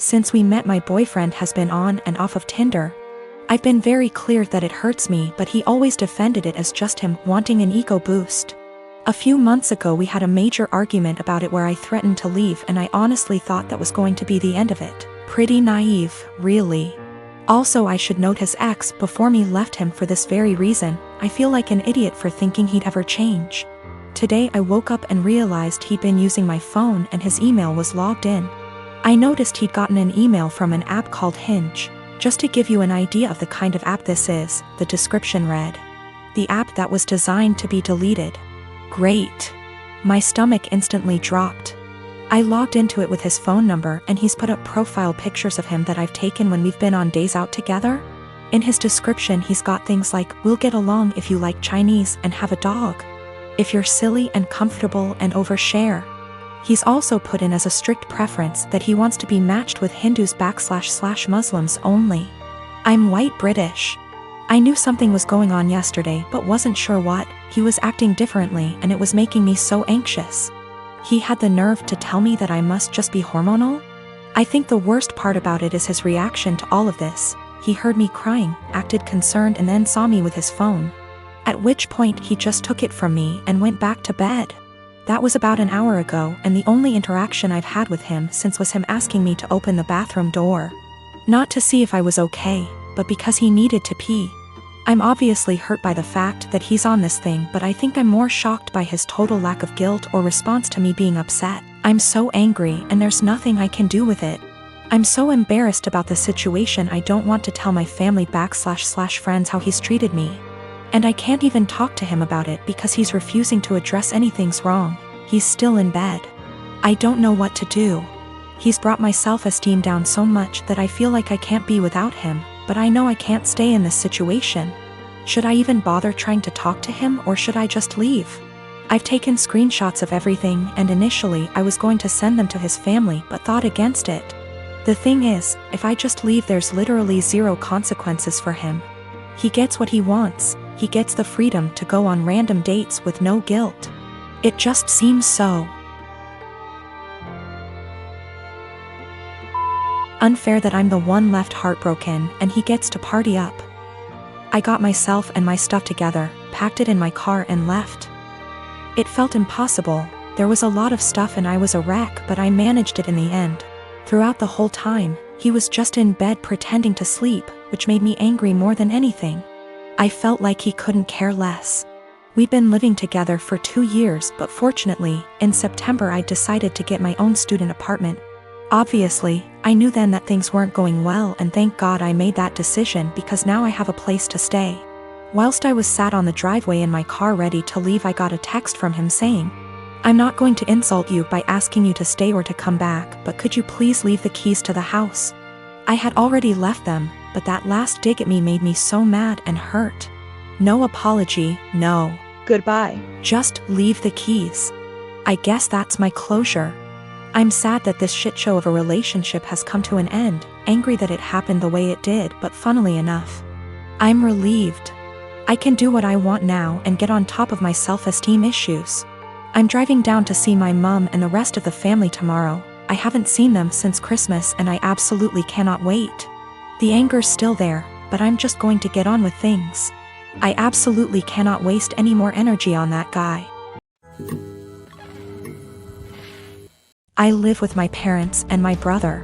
Since we met, my boyfriend has been on and off of Tinder. I've been very clear that it hurts me, but he always defended it as just him wanting an ego boost. A few months ago we had a major argument about it where I threatened to leave, and I honestly thought that was going to be the end of it. Pretty naive, really. Also, I should note his ex before me left him for this very reason. I feel like an idiot for thinking he'd ever change. Today I woke up and realized he'd been using my phone and his email was logged in. I noticed he'd gotten an email from an app called Hinge. Just to give you an idea of the kind of app this is, the description read: the app that was designed to be deleted. Great. My stomach instantly dropped. I logged into it with his phone number, and he's put up profile pictures of him that I've taken when we've been on days out together. In his description he's got things like, "We'll get along if you like Chinese and have a dog. If you're silly and comfortable and overshare." He's also put in as a strict preference that he wants to be matched with Hindus/Muslims only. I'm white British. I knew something was going on yesterday but wasn't sure what. He was acting differently and it was making me so anxious. He had the nerve to tell me that I must just be hormonal? I think the worst part about it is his reaction to all of this. He heard me crying, acted concerned, and then saw me with his phone. At which point he just took it from me and went back to bed. That was about an hour ago, and the only interaction I've had with him since was him asking me to open the bathroom door. Not to see if I was okay, but because he needed to pee. I'm obviously hurt by the fact that he's on this thing, but I think I'm more shocked by his total lack of guilt or response to me being upset. I'm so angry and there's nothing I can do with it. I'm so embarrassed about the situation I don't want to tell my family/friends how he's treated me. And I can't even talk to him about it because he's refusing to address anything's wrong. He's still in bed. I don't know what to do. He's brought my self-esteem down so much that I feel like I can't be without him, but I know I can't stay in this situation. Should I even bother trying to talk to him, or should I just leave? I've taken screenshots of everything, and initially I was going to send them to his family but thought against it. The thing is, if I just leave there's literally zero consequences for him. He gets what he wants. He gets the freedom to go on random dates with no guilt. It just seems so unfair that I'm the one left heartbroken and he gets to party up. I got myself and my stuff together, packed it in my car and left. It felt impossible. There was a lot of stuff and I was a wreck, but I managed it in the end. Throughout the whole time, he was just in bed pretending to sleep, which made me angry more than anything. I felt like he couldn't care less. We'd been living together for 2 years, but fortunately, in September I decided to get my own student apartment. Obviously, I knew then that things weren't going well, and thank God I made that decision because now I have a place to stay. Whilst I was sat on the driveway in my car ready to leave, I got a text from him saying, "I'm not going to insult you by asking you to stay or to come back, but could you please leave the keys to the house?" I had already left them, but that last dig at me made me so mad and hurt. No apology, no goodbye. Just leave the keys. I guess that's my closure. I'm sad that this shit show of a relationship has come to an end, angry that it happened the way it did, but funnily enough, I'm relieved. I can do what I want now and get on top of my self-esteem issues. I'm driving down to see my mom and the rest of the family tomorrow. I haven't seen them since Christmas and I absolutely cannot wait. The anger's still there, but I'm just going to get on with things. I absolutely cannot waste any more energy on that guy. I live with my parents and my brother.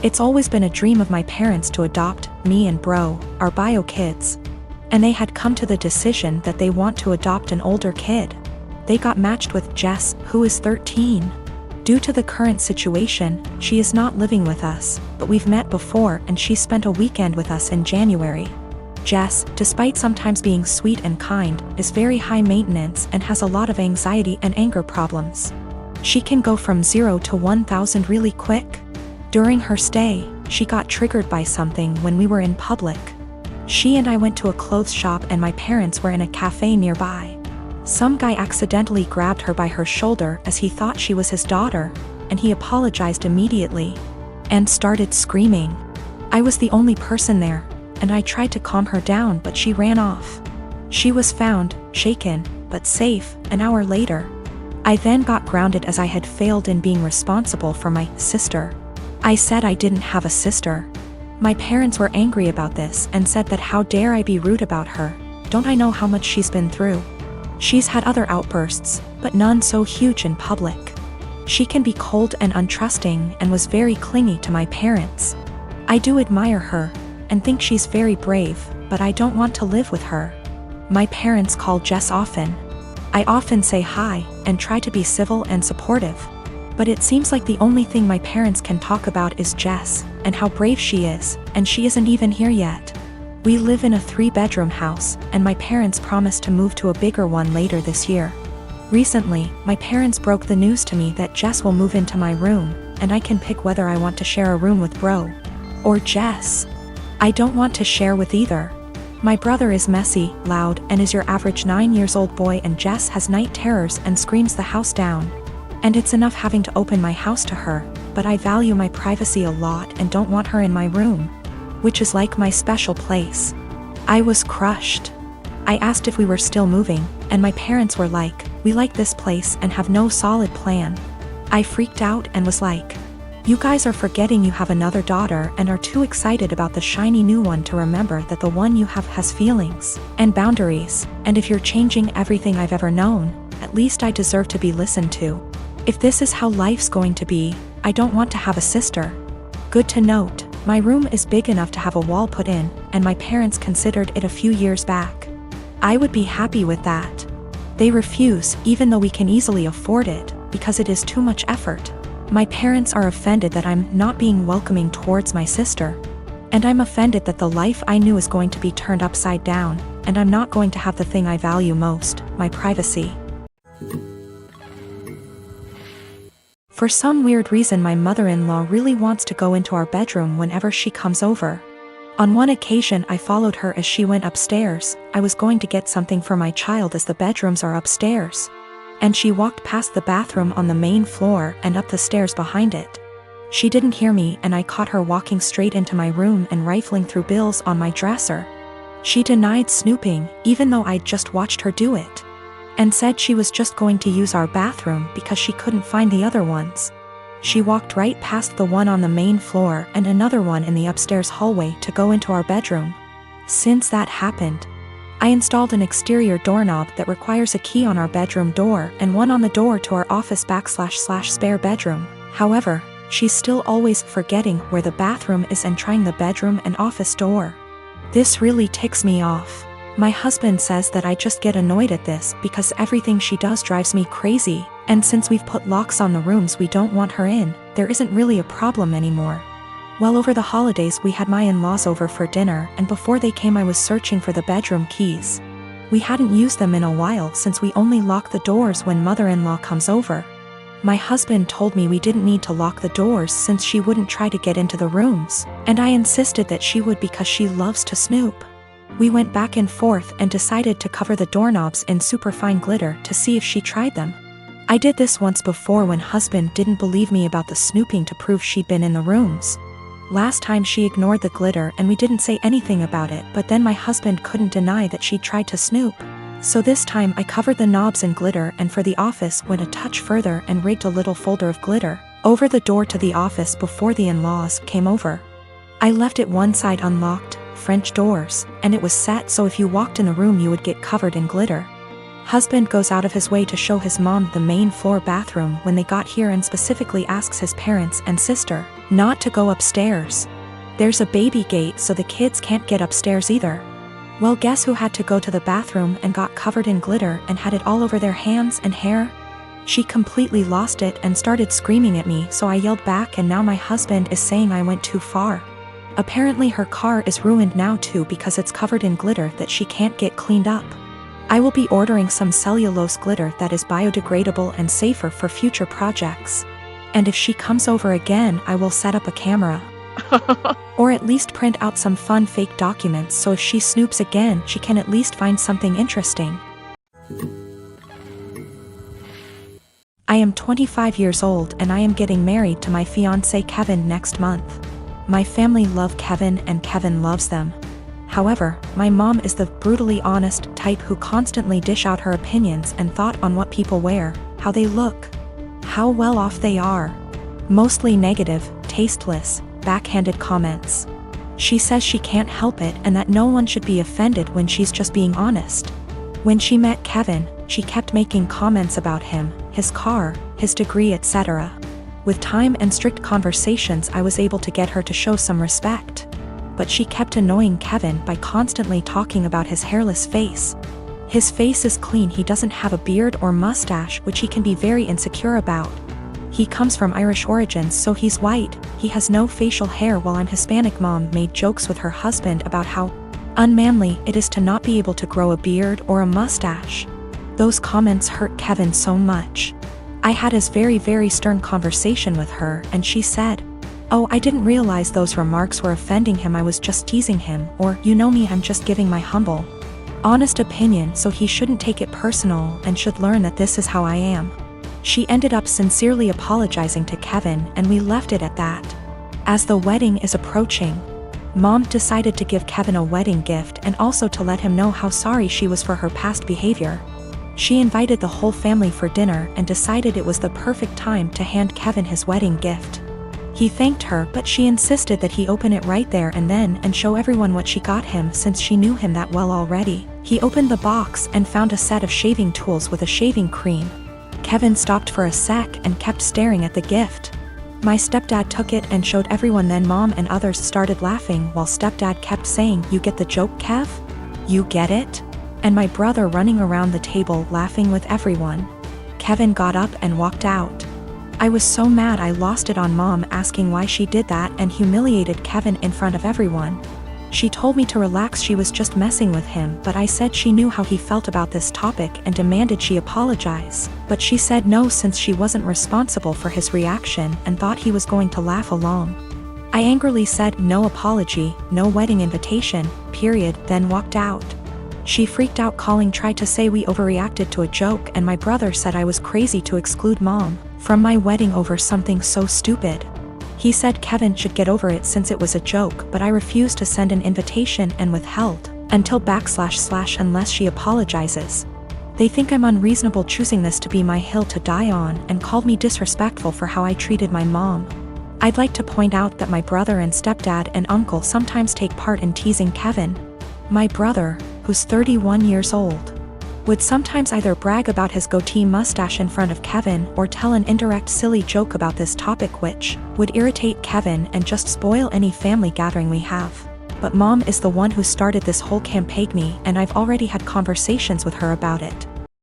It's always been a dream of my parents to adopt me and bro, our bio kids. And they had come to the decision that they want to adopt an older kid. They got matched with Jess, who is 13. Due to the current situation, she is not living with us, but we've met before and she spent a weekend with us in January. Jess, despite sometimes being sweet and kind, is very high maintenance and has a lot of anxiety and anger problems. She can go from 0 to 1,000 really quick. During her stay, she got triggered by something when we were in public. She and I went to a clothes shop and my parents were in a cafe nearby. Some guy accidentally grabbed her by her shoulder as he thought she was his daughter, and he apologized immediately and started screaming. I was the only person there, and I tried to calm her down, but she ran off. She was found, shaken, but safe, an hour later. I then got grounded as I had failed in being responsible for my sister. I said I didn't have a sister. My parents were angry about this and said that how dare I be rude about her. Don't I know how much she's been through? She's had other outbursts, but none so huge in public. She can be cold and untrusting and was very clingy to my parents. I do admire her and think she's very brave, but I don't want to live with her. My parents call Jess often. I often say hi and try to be civil and supportive. But it seems like the only thing my parents can talk about is Jess and how brave she is, and she isn't even here yet. We live in a 3-bedroom house, and my parents promised to move to a bigger one later this year. Recently, my parents broke the news to me that Jess will move into my room, and I can pick whether I want to share a room with Bro or Jess. I don't want to share with either. My brother is messy, loud, and is your average 9-year-old boy, and Jess has night terrors and screams the house down. And it's enough having to open my house to her, but I value my privacy a lot and don't want her in my room, which is like my special place. I was crushed. I asked if we were still moving, and my parents were like, "We like this place and have no solid plan." I freaked out and was like, "You guys are forgetting you have another daughter and are too excited about the shiny new one to remember that the one you have has feelings and boundaries, and if you're changing everything I've ever known, at least I deserve to be listened to. If this is how life's going to be, I don't want to have a sister." Good to note, my room is big enough to have a wall put in, and my parents considered it a few years back. I would be happy with that. They refuse, even though we can easily afford it, because it is too much effort. My parents are offended that I'm not being welcoming towards my sister. And I'm offended that the life I knew is going to be turned upside down, and I'm not going to have the thing I value most, my privacy. For some weird reason, my mother-in-law really wants to go into our bedroom whenever she comes over. On one occasion, I followed her as she went upstairs. I was going to get something for my child as the bedrooms are upstairs. And she walked past the bathroom on the main floor and up the stairs behind it. She didn't hear me, and I caught her walking straight into my room and rifling through bills on my dresser. She denied snooping, even though I'd just watched her do it, and said she was just going to use our bathroom because she couldn't find the other ones. She walked right past the one on the main floor and another one in the upstairs hallway to go into our bedroom. Since that happened, I installed an exterior doorknob that requires a key on our bedroom door and one on the door to our office / spare bedroom. However, she's still always forgetting where the bathroom is and trying the bedroom and office door. This really ticks me off. My husband says that I just get annoyed at this because everything she does drives me crazy, and since we've put locks on the rooms we don't want her in, there isn't really a problem anymore. Well, over the holidays we had my in-laws over for dinner, and before they came I was searching for the bedroom keys. We hadn't used them in a while since we only lock the doors when mother-in-law comes over. My husband told me we didn't need to lock the doors since she wouldn't try to get into the rooms, and I insisted that she would because she loves to snoop. We went back and forth and decided to cover the doorknobs in superfine glitter to see if she tried them. I did this once before when husband didn't believe me about the snooping to prove she'd been in the rooms. Last time she ignored the glitter and we didn't say anything about it, but then my husband couldn't deny that she'd tried to snoop. So this time I covered the knobs in glitter and for the office went a touch further and rigged a little folder of glitter over the door to the office before the in-laws came over. I left it one side unlocked, French doors, and it was set so if you walked in the room you would get covered in glitter. Husband goes out of his way to show his mom the main floor bathroom when they got here and specifically asks his parents and sister not to go upstairs. There's a baby gate so the kids can't get upstairs either. Well, guess who had to go to the bathroom and got covered in glitter and had it all over their hands and hair? She completely lost it and started screaming at me, so I yelled back, and now my husband is saying I went too far. Apparently her car is ruined now too because it's covered in glitter that she can't get cleaned up. I will be ordering some cellulose glitter that is biodegradable and safer for future projects. And if she comes over again, I will set up a camera. Or at least print out some fun fake documents so if she snoops again she can at least find something interesting. I am 25 years old and I am getting married to my fiancé Kevin next month. My family love Kevin and Kevin loves them. However, my mom is the brutally honest type who constantly dish out her opinions and thought on what people wear, how they look, how well off they are. Mostly negative, tasteless, backhanded comments. She says she can't help it and that no one should be offended when she's just being honest. When she met Kevin, she kept making comments about him, his car, his degree, etc. With time and strict conversations, I was able to get her to show some respect. But she kept annoying Kevin by constantly talking about his hairless face. His face is clean, he doesn't have a beard or mustache, which he can be very insecure about. He comes from Irish origins, so he's white, he has no facial hair, while I'm Hispanic. Mom made jokes with her husband about how unmanly it is to not be able to grow a beard or a mustache. Those comments hurt Kevin so much. I had a very stern conversation with her and she said, "Oh, I didn't realize those remarks were offending him, I was just teasing him," or, "You know me, I'm just giving my humble, honest opinion, so he shouldn't take it personal and should learn that this is how I am." She ended up sincerely apologizing to Kevin and we left it at that. As the wedding is approaching, Mom decided to give Kevin a wedding gift and also to let him know how sorry she was for her past behavior. She invited the whole family for dinner and decided it was the perfect time to hand Kevin his wedding gift. He thanked her, but she insisted that he open it right there and then and show everyone what she got him since she knew him that well already. He opened the box and found a set of shaving tools with a shaving cream. Kevin stopped for a sec and kept staring at the gift. My stepdad took it and showed everyone, then Mom and others started laughing while stepdad kept saying, "You get the joke, Kev? You get it?" And my brother running around the table laughing with everyone. Kevin got up and walked out. I was so mad I lost it on Mom asking why she did that and humiliated Kevin in front of everyone. She told me to relax, she was just messing with him, but I said she knew how he felt about this topic and demanded she apologize. But she said no since she wasn't responsible for his reaction and thought he was going to laugh along. I angrily said no apology, no wedding invitation, period, then walked out. She freaked out, tried to say we overreacted to a joke, and my brother said I was crazy to exclude Mom from my wedding over something so stupid. He said Kevin should get over it since it was a joke, but I refused to send an invitation and withheld until / unless she apologizes. They think I'm unreasonable choosing this to be my hill to die on and called me disrespectful for how I treated my mom. I'd like to point out that my brother and stepdad and uncle sometimes take part in teasing Kevin. My brother, who's 31 years old, would sometimes either brag about his goatee mustache in front of Kevin or tell an indirect silly joke about this topic which would irritate Kevin and just spoil any family gathering we have. But Mom is the one who started this whole campaign, and I've already had conversations with her about it.